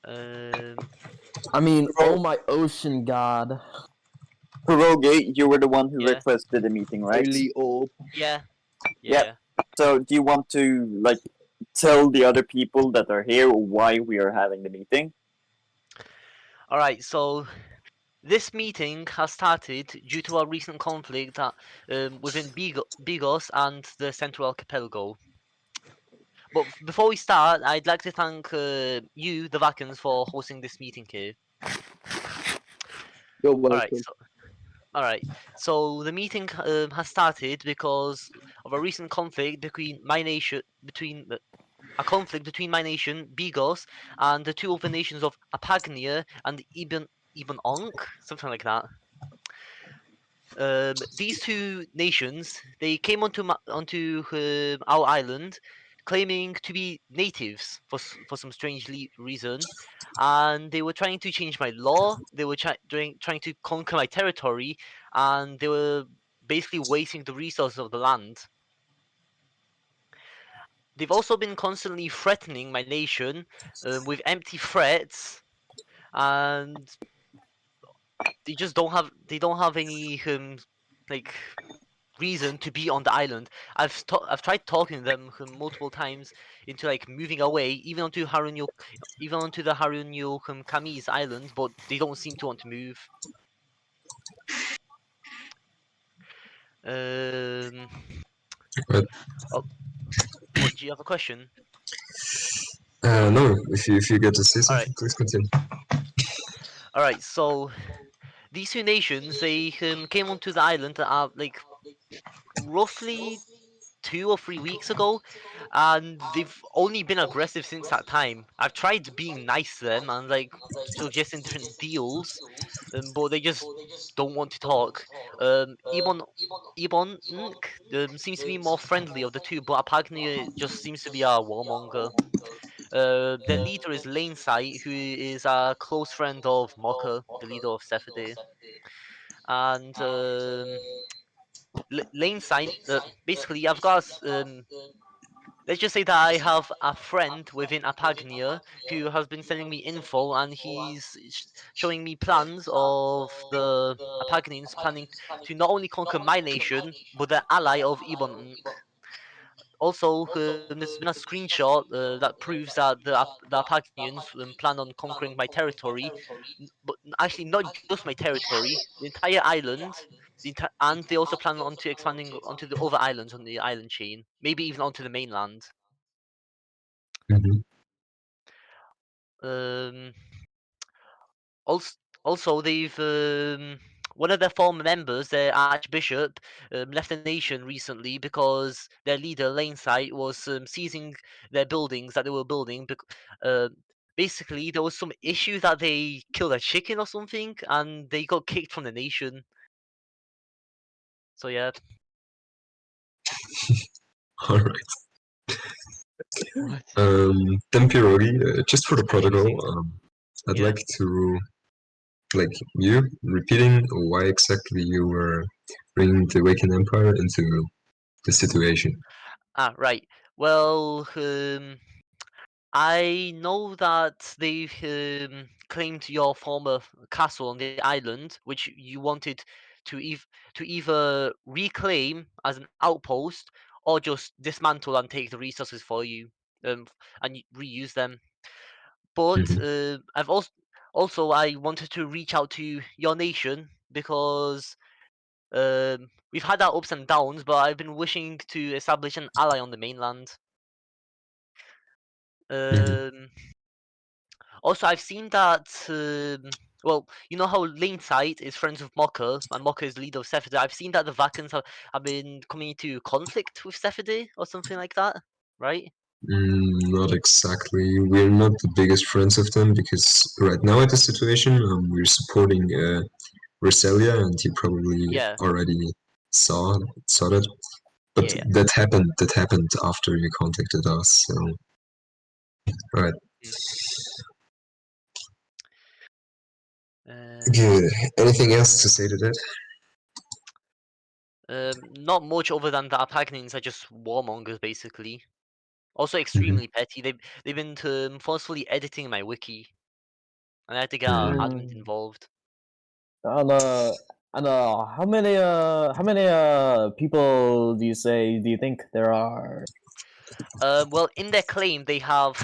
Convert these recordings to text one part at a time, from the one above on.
I mean, Oh. oh my ocean god. Pierogi, you were the one who Yeah. requested the meeting, right? Really old. Yeah. Yep. Yeah. So, do you want to like tell the other people that are here why we are having the meeting? All right. So this meeting has started due to a recent conflict within Bigos and the Central Archipelago. But before we start, I'd like to thank you, the Vacans, for hosting this meeting here. You're All right. welcome. So the meeting has started because of a recent conflict between a conflict between my nation, Bigos, and the two other nations of Apagnia and Ibn Onk, something like that. These two nations, they came onto our island, claiming to be natives for some strange reason, and they were trying to change my law. They were trying to conquer my territory, and they were basically wasting the resources of the land. They've also been constantly threatening my nation with empty threats, and they don't have any like reason to be on the island. I've tried talking them multiple times into like moving away, even onto the Harunyo Kami's island, but they don't seem to want to move. Um, Right. oh, what, do you have a question? No, if you get to say All right, something, please continue. all right. So these two nations, they came onto the island like roughly 2 or 3 weeks ago, and they've only been aggressive since that time. I've tried being nice to them and like suggesting different deals, but they just don't want to talk. Ibon seems to be more friendly of the two, but Apagni just seems to be a warmonger. Their leader is Lane Sight, who is a close friend of Mocha, the leader of Sephiday. And Lane Sight, basically, I've got let's just say that I have a friend within Apagnia who has been sending me info, and he's showing me plans of the Apagnians planning to not only conquer my nation, but the ally of Ibon. Also, there's been a screenshot that proves that the Apagnians plan on conquering my territory, but actually not just my territory, the entire island, and they also plan on to expanding onto the other islands on the island chain, maybe even onto the mainland. Mhm. Um, also, they've one of their former members, their archbishop, left the nation recently because their leader, Lanesight, was seizing their buildings that they were building. Uh, basically, there was some issue that they killed a chicken or something, and they got kicked from the nation. So yeah. All right. What? Then Pierogi, just for the That's protocol, crazy. I'd Yeah. like to you repeating why exactly you were bringing the Waken Empire into the situation. Right. Well, I know that they've claimed your former castle on the island, which you wanted to to either reclaim as an outpost or just dismantle and take the resources for you, um, and reuse them. But Mhm. I've also I wanted to reach out to your nation because we've had our ups and downs, but I've been wishing to establish an ally on the mainland. Mhm. Um, Also, I've seen that. Well, you know how Lane Sight is friends with Mocha, and Mocha is leader of Sephiday. I've seen that the Vacans have been coming into conflict with Sephiday or something like that, right? Not exactly. We're not the biggest friends of them because right now at the situation, we're supporting Roselia, and you probably Yeah, already saw that. But yeah, yeah. that happened after you contacted us. So, right. Good. Anything else to say to that? Not much other than the Apagnins are just warmongers, basically. Also Mhm. extremely petty. They've been forcefully editing my wiki. and I had to get our admin involved. And how many people do you think there are? Well, in their claim, they have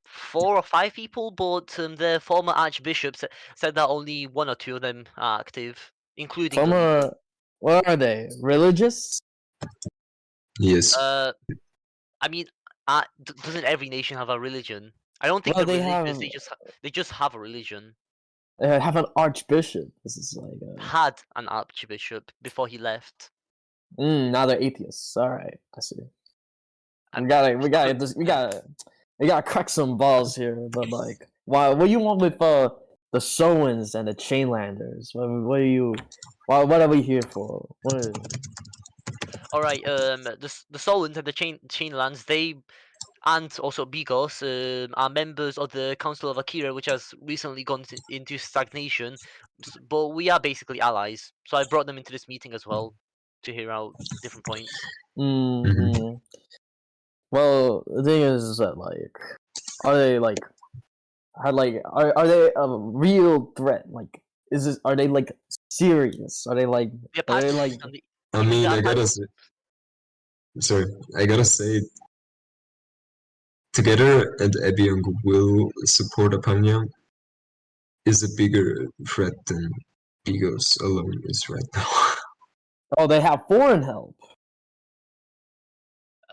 4 or 5 people, but the former archbishop said that only 1 or 2 of them are active, including the leader. What are they? Religious? Yes. I mean, doesn't every nation have a religion? I don't think Well, they're they religious. have They just have a religion. they have an archbishop. This is like Had an archbishop before he left. now they're atheists. All right, I see. And We gotta crack some balls here. But like, what do you want with the Soans and the Chainlanders? What are you? What are we here for? all right, the Solons and the Chainlands, they and also Bigos are members of the Council of Akira, which has recently gone into stagnation. But we are basically allies, so I brought them into this meeting as well to hear out different points. Mm-hmm. Well, the thing is that like, are they like, are they a real threat? Like, are they like serious? Are they like? The Are they Apaches like? and the, I even mean, the I gotta say, sorry, I gotta say, together and Ebiong will support Apagni is a bigger threat than Bigos alone is right now. Oh, they have foreign help.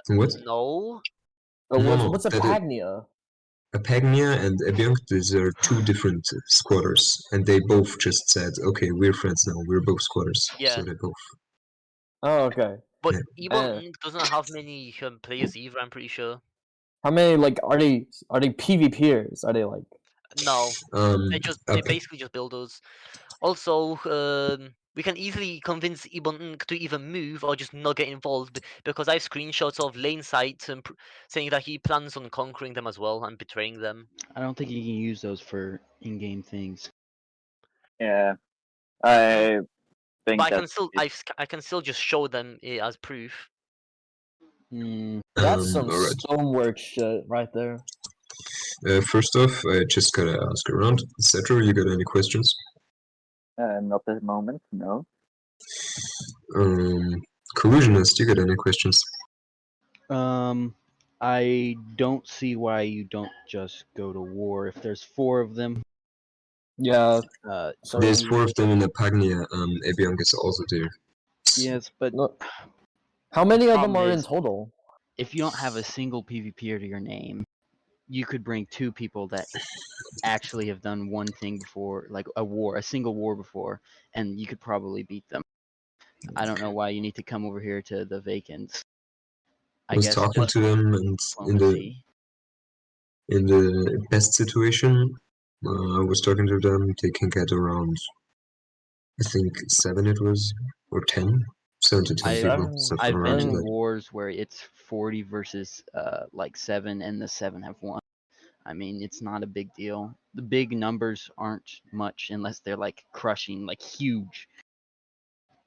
What? No. No, What's that is- Apagnia? Apagni and Ebiong, these are two different squatters, and they both just said, okay, we're friends now, we're both squatters. Yeah. So they both. Oh, okay. But Yeah. Ebon doesn't have many players either, I'm pretty sure. How many like are they PvPers? Are they like? No. They basically just builders. Also, we can easily convince Ibon to either move or just not get involved because I have screenshots of lane sites and saying that he plans on conquering them as well and betraying them. I don't think you can use those for in-game things. Yeah, I think But I that can still I can still just show them it as proof. That's some alright. stonework shit right there. First off, I just gotta ask around. Cetro, you got any questions? not at the moment. No. Collusionist, you got any questions? I don't see why you don't just go to war. If there's 4 of them, Yeah. So There's 4 of them in Apagnia. Ebiong is also there. yes, but look, how many of them problem are in is- total? if you don't have a single PvPer to your name, you could bring 2 people that actually have done one thing before, like a single war before, and you could probably beat them. I don't know why you need to come over here to the Vacans. I was talking to them, and in the best situation, I was talking to them. They can get around, I think 7 it was, or 10, 7 to 10 people. Something I've been around in that. wars where it's 40 versus like 7, and the 7 have won. I mean, it's not a big deal. The big numbers aren't much unless they're like crushing, like huge,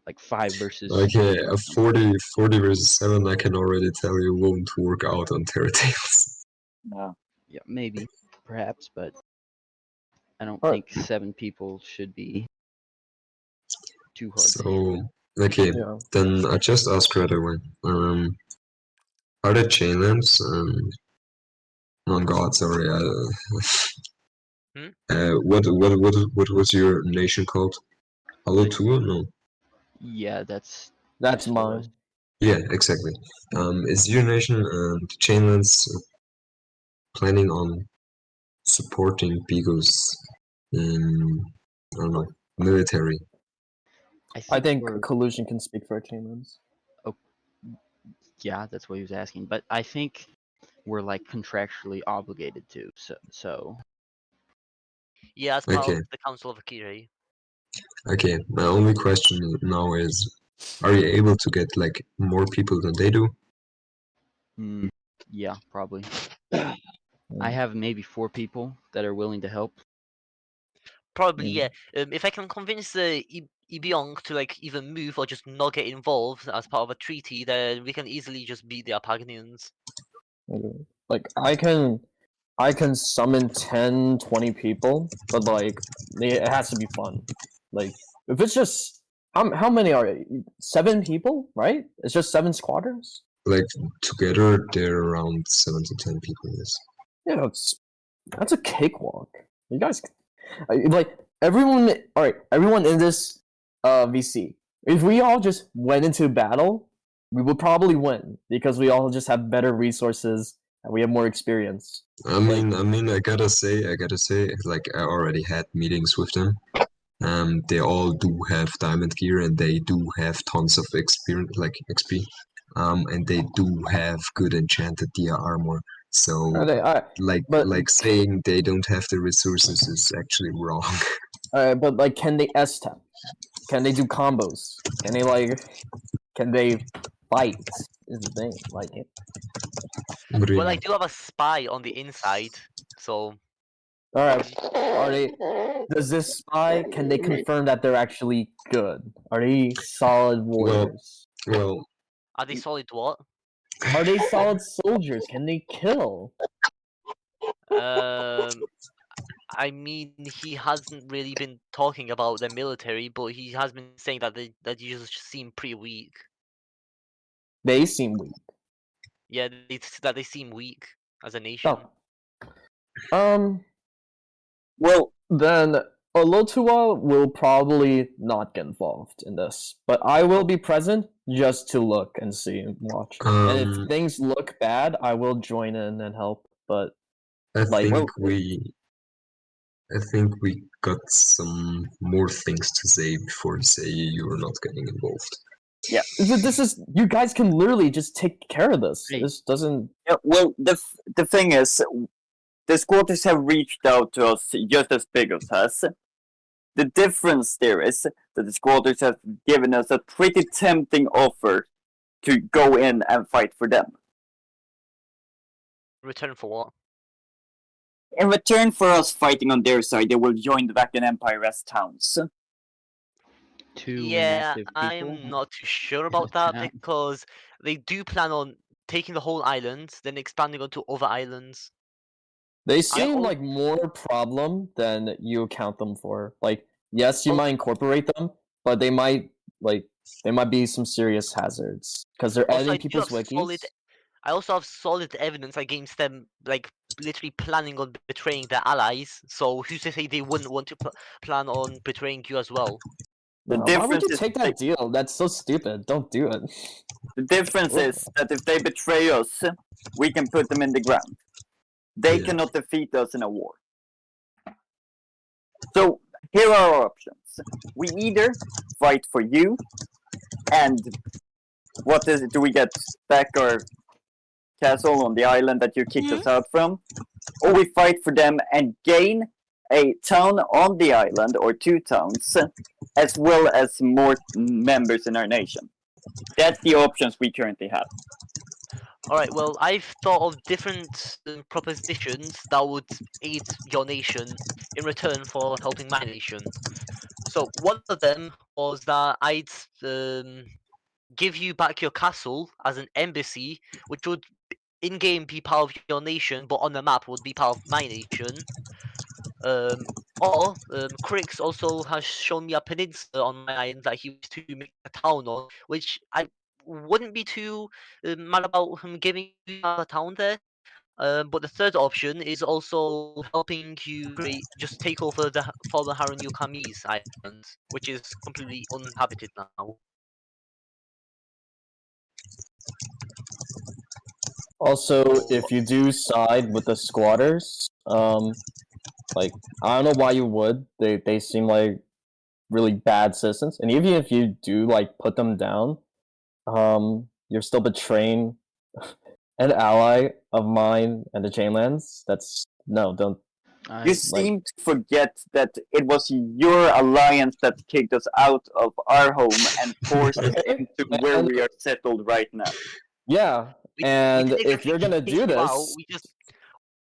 like 5 versus. Okay, a 40 versus 7, I can already tell you won't work out on TerraTales. No. Yeah, maybe, perhaps, but I don't Alright. think 7 people should be too hard to So, okay, Yeah. then I just ask right away. Are there chain lamps? Oh god, sorry. What was your nation called? Hello Tour? No. Yeah, that's That's Jasoa's. mine. Yeah, exactly. Is your nation Chainlands planning on supporting Bigos in, I don't know, military? I think we're- collusion can speak for Chainlands. yeah, that's what he was asking. But I think we're like contractually obligated to. So Yeah, as part Okay. of the Council of Akira. Okay, my only question now is, are you able to get like more people than they do? yeah, probably. I have maybe 4 people that are willing to help. Probably, yeah. If I can convince Ibiong to like either move or just not get involved as part of a treaty, then we can easily just beat the Apagnians. Like I can I can summon 10, 20 people, but like it has to be fun. Like if it's just how many are it? 7 people, right? It's just 7 squatters. Like together, they're around 7 to 10 people. Yes. Yeah, that's a cakewalk. You guys, like everyone. All right, everyone in this VC. If we all just went into battle, we would probably win because we all just have better resources and we have more experience. I mean, I gotta say, like I already had meetings with them. They all do have diamond gear and they do have tons of experience, like XP. And they do have good enchanted gear armor. So, Are they? like saying they don't have the resources is actually wrong. But like, can they S-tap? Can they do combos? Can they Can they fight? Is the thing. Like, What do you Well, I mean? do have a spy on the inside, so all right, are they? Does this spy? Can they confirm that they're actually good? Are they solid warriors? Well, are they solid what? Are they solid soldiers? Can they kill? I mean, he hasn't really been talking about the military, but he has been saying that that you just seem pretty weak. They seem weak. Yeah, that they seem weak as a nation. Oh. Well, Then Olotua will probably not get involved in this, but I will be present just to look and see and watch. And if things look bad, I will join in and help. But I like, think we got some more things to say before you say you're not getting involved. this is you guys can literally just take care of this. Hey. This doesn't. yeah, well, the thing is, the squatters have reached out to us just as Bigos has. The difference there is that the squatters have given us a pretty tempting offer to go in and fight for them. Return for what? In return for us fighting on their side, they will join the Vacan Empire as towns. 2 Yeah, inactive people. I'm not too sure about that Yeah. because they do plan on taking the whole island, then expanding onto other islands. They seem al- like more problem than you account them for. Like, yes, you Al- might incorporate them, but they might be some serious hazards because they're Also, editing people's wikis. I also have solid evidence against them, like literally planning on betraying their allies. So who's to say they wouldn't want to plan on betraying you as well? The Why would difference you is take that deal? That's so stupid. Don't do it. the difference is that if they betray us, we can put them in the ground. They Yeah. cannot defeat us in a war. So here are our options. We either fight for you, and what is it? Do we get back our castle on the island that you kicked us out from? Or we fight for them and gain a town on the island, or 2 towns, as well as more members in our nation. That's the options we currently have. Alright, well, I've thought of different propositions that would aid your nation in return for helping my nation. So one of them was that I'd give you back your castle as an embassy, which would in-game be part of your nation, but on the map would be part of my nation. Or Crix also has shown me a peninsula on my island that he was to make a town on, which I wouldn't be too mad about him giving you a town there. But the third option is also helping you just take over the former Harunyukamis Kami's island, which is completely uninhabited now. Also, if you do side with the squatters, like I don't know why you would. They seem like really bad citizens, and even if you do like put them down, you're still betraying an ally of mine and the Chainlands. That's no, don't. You seem to forget that it was your alliance that kicked us out of our home and forced us into where we are settled right now. Yeah, and if you're gonna do this,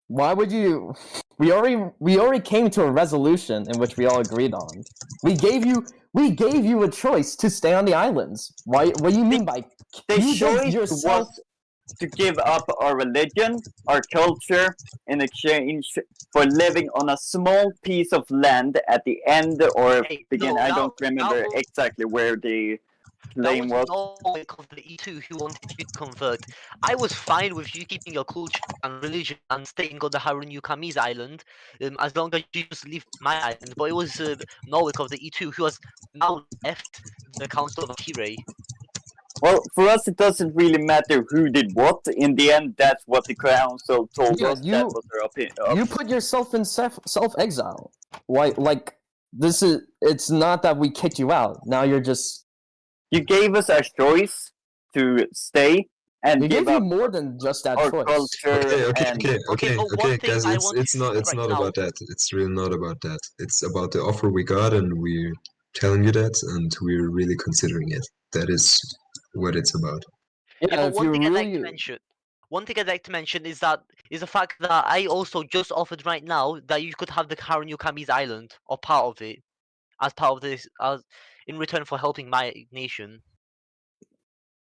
why would you? We already came to a resolution in which we all agreed on. We gave you a choice to stay on the islands. Why? What do you mean by the you choice yourself? to give up our religion, our culture, in exchange for living on a small piece of land at the end or Hey, begin. no, I don't that remember was exactly where the that claim was was. Norway of the E2 who wanted you to convert. I was fine with you keeping your culture and religion and staying on the Harunu Kami's island, as long as you just leave my island. But it was Norway of the E2 who has now left the Council of Akire. Well, for us, it doesn't really matter who did what. In the end, that's what the council told Yeah, us. That was their opinion. You put yourself in self exile. Why? Like this is. It's not that we kicked you out. Now you're just. You gave us a choice to stay and We give gave you up more than just that our choice. culture and One thing guys. I want It's to not. say It's right not now. about that. It's really not about that. It's about the offer we got, and we're telling you that, and we're really considering it. That is what it's about. Yeah, Yeah, but if one you thing I'd like really. to mention. One thing I'd like to mention is the fact that I also just offered right now that you could have the Harunu Kami's island or part of it as part of this as in return for helping my nation.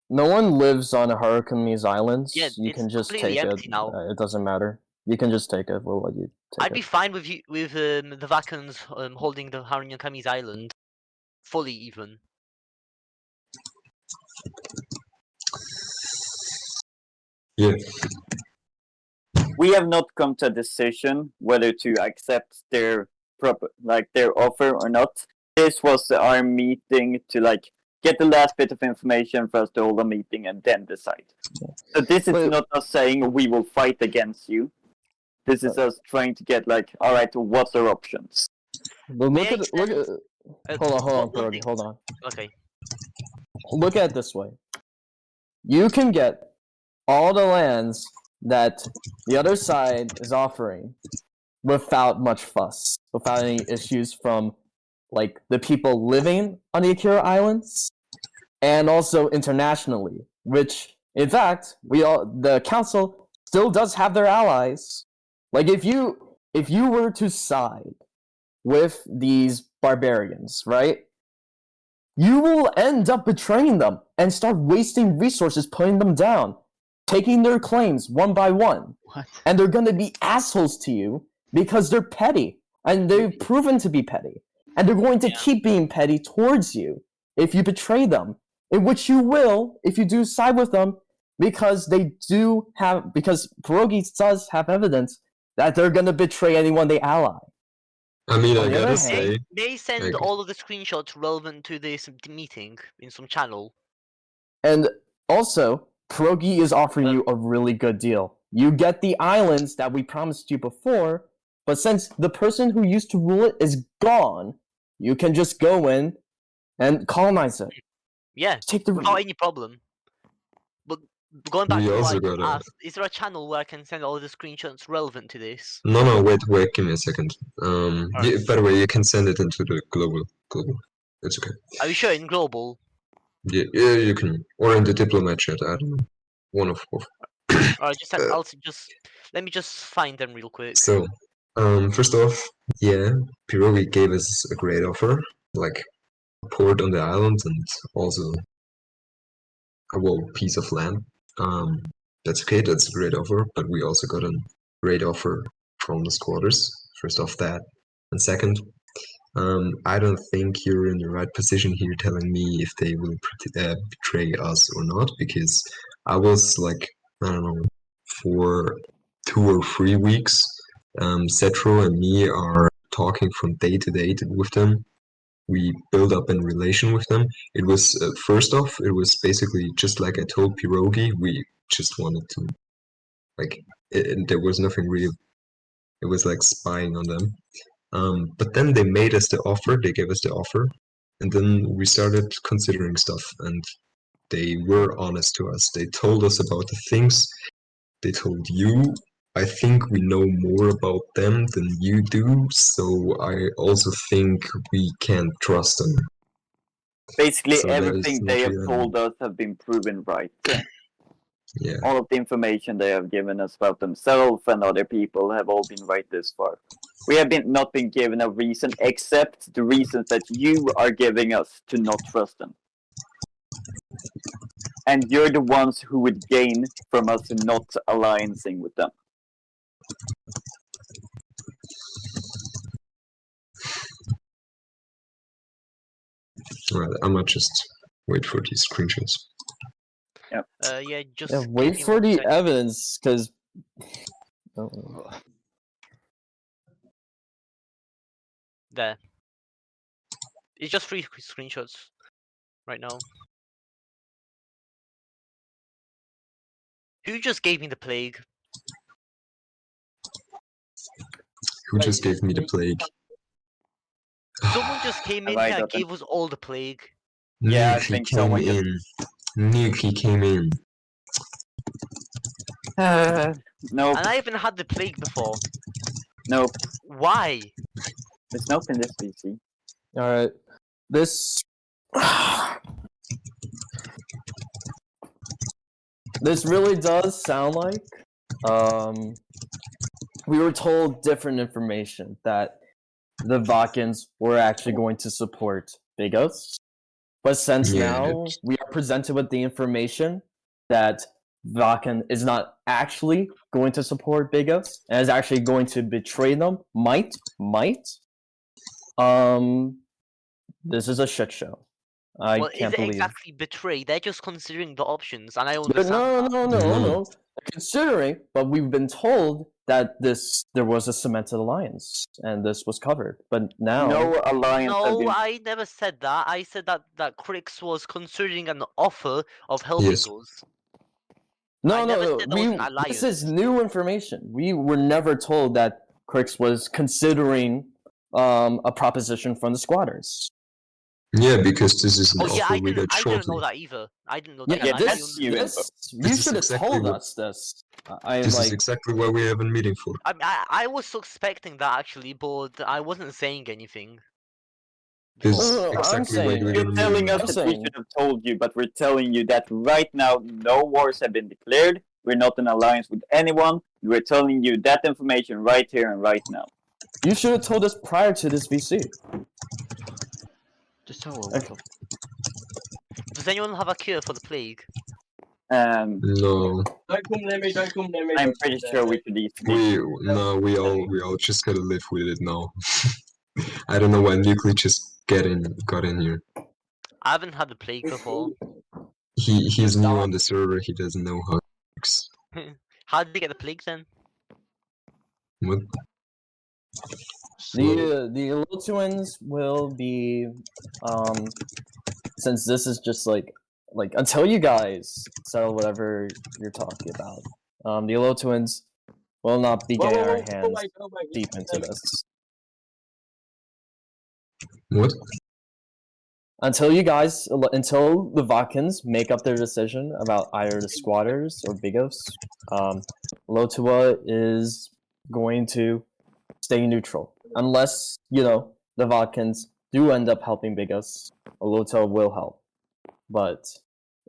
No one lives on Harukumi's islands. Yeah, You it's can just completely take it. empty now. It doesn't matter. You can just take it. We'll let you take I'd be it. fine with you with the Vacans holding the Harunu Kami's island fully even. Yeah. we have not come to a decision whether to accept their their offer or not. This was our meeting to get the last bit of information for us to hold a meeting and then decide. So this is But- not us saying we will fight against you. This is us trying to get all right, what's our options? But May look I at look at. Hold on, one Pierogi, thing- hold on. Okay. Look at it this way. You can get all the lands that the other side is offering without much fuss, without any issues from the people living on the Akira Islands, and also internationally. Which, in fact, the council still does have their allies. Like if you were to side with these barbarians, right? You will end up betraying them and start wasting resources putting them down, taking their claims one by one. What? And they're going to be assholes to you because they're petty. And they've proven to be petty. And they're going to keep being petty towards you if you betray them. In which you will if you do side with them, because Pierogi does have evidence that they're going to betray anyone they ally. I mean, On I the gotta other say, hand- They send Okay. all of the screenshots relevant to this meeting in some channel. And also, Pierogi is offering you a really good deal. You get the islands that we promised you before, but since the person who used to rule it is gone, you can just go in and colonize it. Yeah, Take the without any problem. But going back We to what also I just gotta- asked, is there a channel where I can send all the screenshots relevant to this? no, wait, give me a second. Alright. By the way, you can send it into the global. It's okay. Are you sure in global? Yeah, you can, or in the diplomat chat. I don't know, one of both. Or just let me just find them real quick. So, first off, yeah, Pierogi gave us a great offer, like a port on the island and also a piece of land. That's okay, that's a great offer, but we also got a great offer from the squatters. First off that, and second, I don't think you're in the right position here telling me if they will betray us or not, because I was I don't know, for 2 or 3 weeks, Cetro and me are talking from day to day with them. We build up in relation with them. It was first off, it was basically just like I told Pierogi. We just wanted to there was nothing real. It was like spying on them. But then they made us the offer. They gave us the offer, and then we started considering stuff. And they were honest to us. They told us about the things. They told you. I think we know more about them than you do, so I also think we can trust them. Basically, So that is everything they have not told us have been proven right. Yeah. All of the information they have given us about themselves and other people have all been right this far. We have not been given a reason except the reasons that you are giving us to not trust them. and you're the ones who would gain from us not alliancing with them. Alright, I might just wait for these screenshots. Yeah, just Yeah, give wait me for 1 the second. evidence, because. There. It's just 3 screenshots right now. Who just gave me the plague? Who just gave me the plague? Someone just came in Have I here and gotten- gave us all the plague. Yeah, I Nuke, he think came someone in. Nuke, he came in. Nope, And I haven't had the plague before. nope. Why? There's nope in this VC. Alright. This. This really does sound like. We were told different information that the Vacans were actually going to support Bigos. But since Yeah, now we are presented with the information that Vacan is not actually going to support Bigos and is actually going to betray them, might. This is a shit show. I Well, can't is it believe. exactly betray? They're just considering the options, and I But understand. no. Considering, but we've been told that there was a cemented alliance and this was covered. But now, No alliance have No, been. I never said that. I said that Crix was considering an offer of helping Yes. us. no, I never said there was an this is alliance. new information. We were never told that Crix was considering a proposition from the squatters. Yeah, because this is an Oh yeah, offer I we didn't. got I didn't know shortly. that either. I didn't know Yeah, that. Yeah, either. that's you info. you This is should have exactly told what- us this. I This like. is exactly what we have a meeting for. I was suspecting that actually, but I wasn't saying anything. This before. is I'm exactly why saying- we You're got a telling meeting. us I'm that we saying- should have told you, but we're telling you that right now no wars have been declared. We're not in alliance with anyone. We're telling you that information right here and right now. You should have told us prior to this VC. Jasoa, what Okay. the Does anyone have a cure for the plague? No, I'm pretty sure we could easily. we all just gotta live with it now. I don't know why Nuclei just got in here. I haven't had the plague before. He's new on the server. He doesn't know how it works. How did they get the plague then? What? The little twins will be since this is just like until you guys settle whatever you're talking about, the little twins will not be getting our hands deep into this What? until the Vacans make up their decision about either the squatters or Bigos. Lotua is going to stay neutral unless the Vacans do end up helping Bigos. Lotua will help, but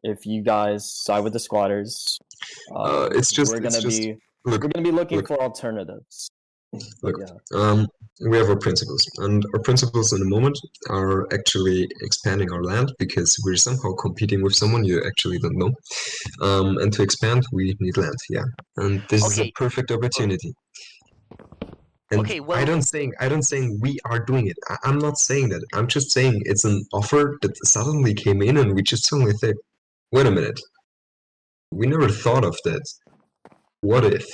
if you guys side with the squatters, It's just we're gonna be looking look. for alternatives. Look, Yeah. we have our principles, and our principles in the moment are actually expanding our land because we're somehow competing with someone you actually don't know. And to expand, we need land, yeah. And this is a Okay. perfect opportunity. And Okay, well- I don't saying we are doing it. I'm not saying that. I'm just saying it's an offer that suddenly came in, and we just suddenly think, wait a minute, we never thought of that. What if?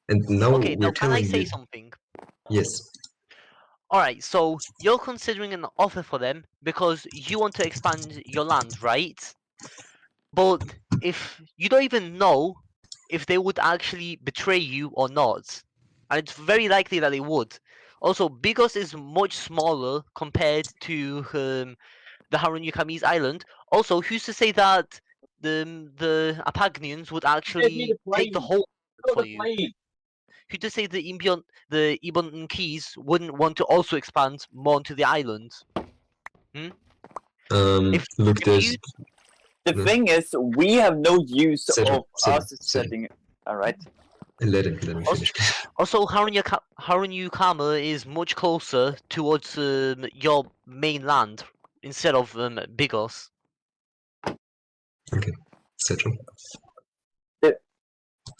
And now Okay, we're now can I telling say you. something? Yes. Alright, so you're considering an offer for them because you want to expand your land, right? But if you don't even know if they would actually betray you or not, and it's very likely that they would. Also, Bigos is much smaller compared to the Harunyukami's island. Also, who's to say that the Apagnians would actually take the whole for you? Who to say the Ibon Keys wouldn't want to also expand more onto the island? If Look, there's. you- The No. thing is, we have no use Settle, of settle, us settle. setting. All right. Let him finish. Also, Harunyukama is much closer towards your main land instead of Bigos. etc.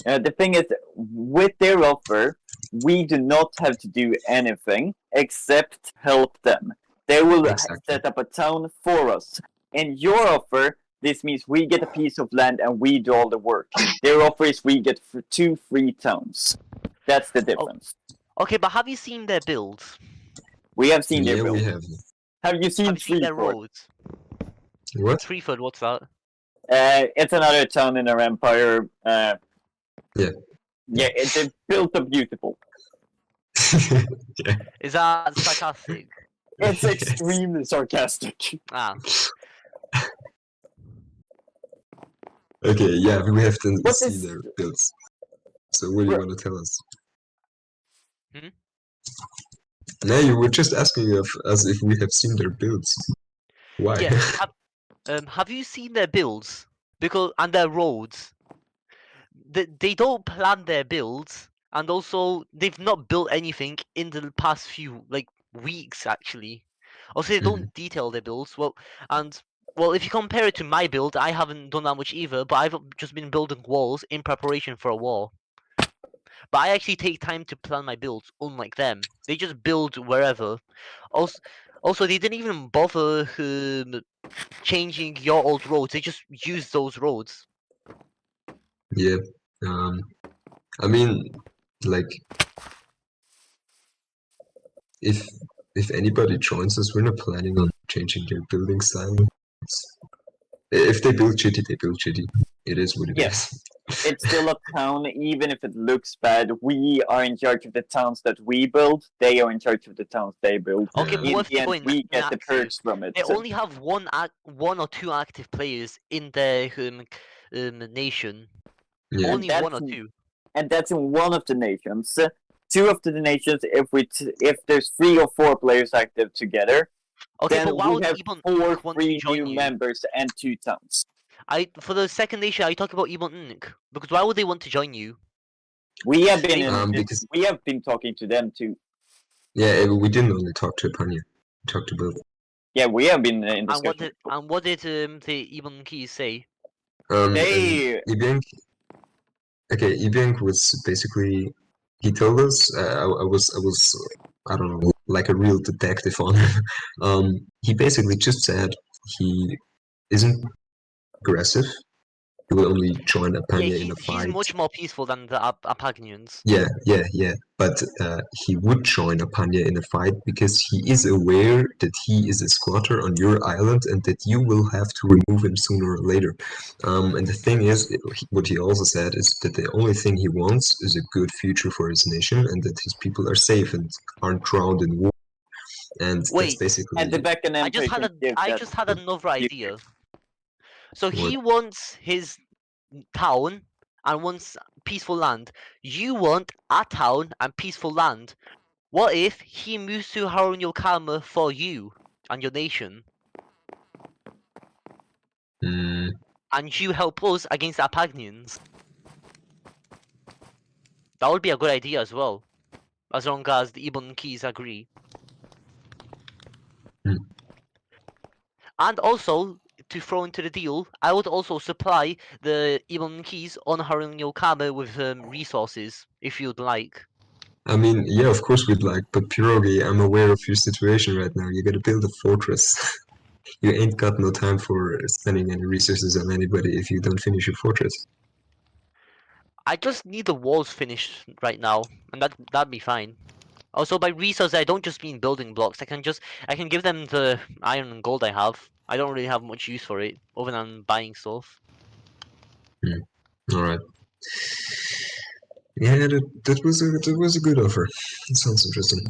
The thing is, with their offer, we do not have to do anything except help them. They will Exactly. set up a town for us. In your offer, this means we get a piece of land and we do all the work. Their offer is we get 2 free towns. That's the difference. Okay, but have you seen their builds? We have seen their Yeah, we build. have. Have you seen Have you seen their Freeport? roads? What? Freeford, what's that? It's another town in our empire. Yeah. Yeah, it's built up beautiful. Yeah. Is that sarcastic? It's Yes. extremely sarcastic. Ah, Okay, yeah, we have to What see is- their builds. So what do you Right. want to tell us? Hmm? No, you were just asking us if we have seen their builds. Why? yeah. Have you seen their builds? And their roads. They don't plan their builds, and also they've not built anything in the past few weeks actually. Also, they don't detail their builds well, and well, if you compare it to my build, I haven't done that much either. But I've just been building walls in preparation for a war. But I actually take time to plan my builds, unlike them. They just build wherever. Also, they didn't even bother changing your old roads. They just use those roads. Yeah. I mean, like, if anybody joins us, we're not planning on changing their building style. If they build shitty, they build shitty. It is what it Yeah. is. It's still a town, even if it looks bad. We are in charge of the towns that we build. They are in charge of the towns they build. Okay, Yeah. but In what if the they're end, going we get the inactive? perks from it. They only have one or two active players in their nation. Yeah. Only one or that's- two. And that's in one of the nations. 2 of the nations, if there's 3 or 4 players active together, Okay, then but why we would have Ibon 4 want free to join new you? members and 2 towns. For the second nation, I talk about Ibon because why would they want to join you? We have been Because we have been talking to them too. yeah, we didn't only talk to Apagni. We talked to both. Yeah, we have been in And discussion. what did the Ibon keys say? They- Ibyank, okay, Ibyank was basically, he told us, I was, I don't know, like a real detective on him. He basically just said he isn't aggressive. He will only join Yeah, Apagni in a he's fight. much more peaceful than the Apagnians. Yeah. But he would join Apagni in a fight because he is aware that he is a squatter on your island and that you will have to remove him sooner or later. And the thing is, what he also said is that the only thing he wants is a good future for his nation and that his people are safe and aren't drowned in war. And that's Wait, basically And the Vacan I just Empire can give I that. just had another idea. So What? he wants his town and wants peaceful land. You want a town and peaceful land. What if he moves to Harun Yokama for you and your nation, Mm, and you help us against the Apagnians? That would be a good idea as well, as long as the Ibon keys agree. Hmm. And also, to throw into the deal, I would also supply the Ibon keys on Harun Yokama with resources, if you'd like. I mean, yeah, of course we'd like, but Pirogi, I'm aware of your situation right now. You gotta build a fortress. You ain't got no time for spending any resources on anybody if you don't finish your fortress. I just need the walls finished right now, and that'd be fine. Also, by resources, I don't just mean building blocks. I can give them the iron and gold I have. I don't really have much use for it, other than buying stuff. Alright. Yeah, that was a good offer. It sounds interesting.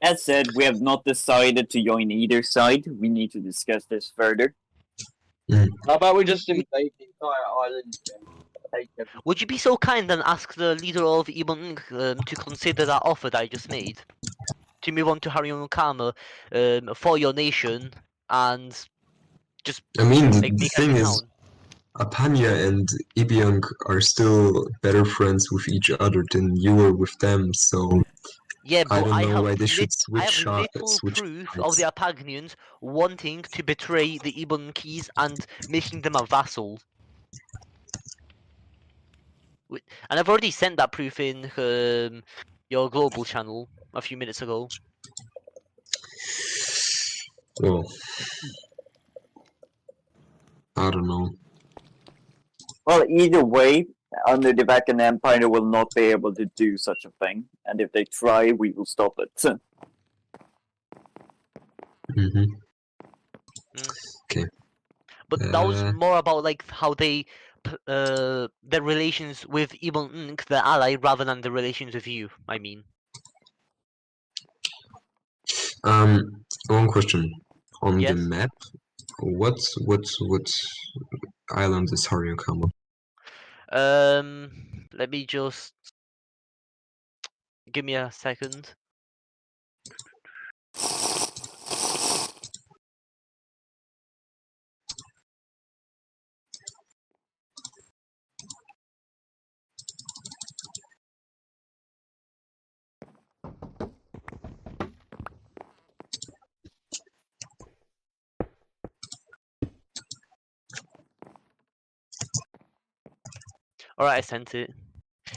As said, we have not decided to join either side. We need to discuss this further. How about we just invade the entire island and take everything? Would you be so kind and ask the leader of Ibon to consider that offer that I just made? To move on to Hariyama for your nation and just I mean, the make thing a is, town. Apanya and Ibiang are still better friends with each other than you were with them, so Yeah, I but don't I know have why they should I switch have little switch proof of sides. the Apagnians wanting to betray the Ibon Keys and making them a vassal. And I've already sent that proof in your global channel a few minutes ago. Well, I don't know. Well, either way, under the Vacan Empire, they will not be able to do such a thing. And if they try, we will stop it. Mm-hmm. But that was Uh, more about like how they their relations with Ibon Ink, the ally, rather than the relations with you. I mean, one question. On the yes. map, what island is Haryukama? Let me just give me a second. Alright, I sent it.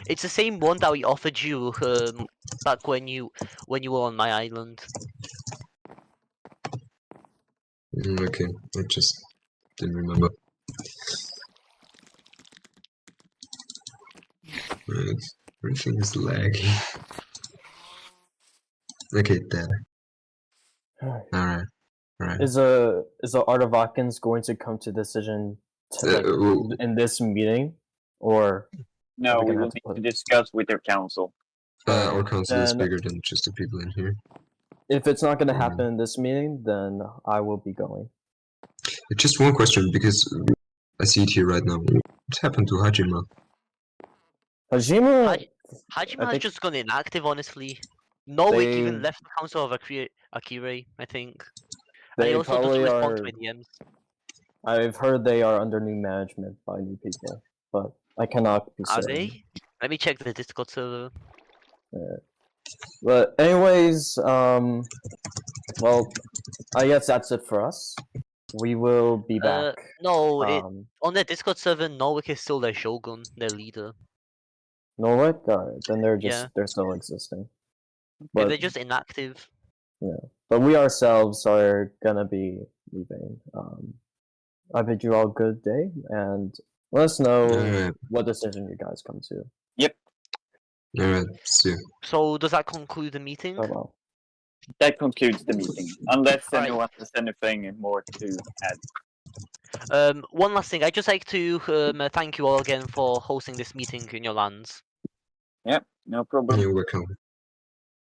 It's the same one that we offered you back when you were on my island. Okay, I just didn't remember. Right, everything is laggy. Okay, there. Alright, alright. Is the Art of Vacans going to come to decision in this meeting, or No, We're we gonna will have to need to put- discuss with their council. Our council is Then- bigger than just the people in here. if it's not going to Mhm. happen in this meeting, then I will be going. Just one question, because I see it here right now. What happened to Hajima? Hajima, Hajima has think just gone inactive, honestly. Norwick they- even left the Council of Akira, I think. And he they also doesn't probably respond are. to my DMs. I've heard they are under new management by new people, but I cannot be Are certain. they? Let me check the Discord server. But anyways, well, I guess that's it for us. We will be back. No, Um, on the Discord server, Norwick is still their shogun, their leader. Norwick, alright, then they're Yeah. they're still existing. Yeah, But they're just inactive. but we ourselves are gonna be leaving. I bid you all good day, and let us know Alright, what decision you guys come to. alright, see you. So does that conclude the meeting? Oh well. That concludes the meeting, unless Alright. anyone has anything more to add. One last thing. I'd just like to thank you all again for hosting this meeting in your lands. No problem. You're welcome.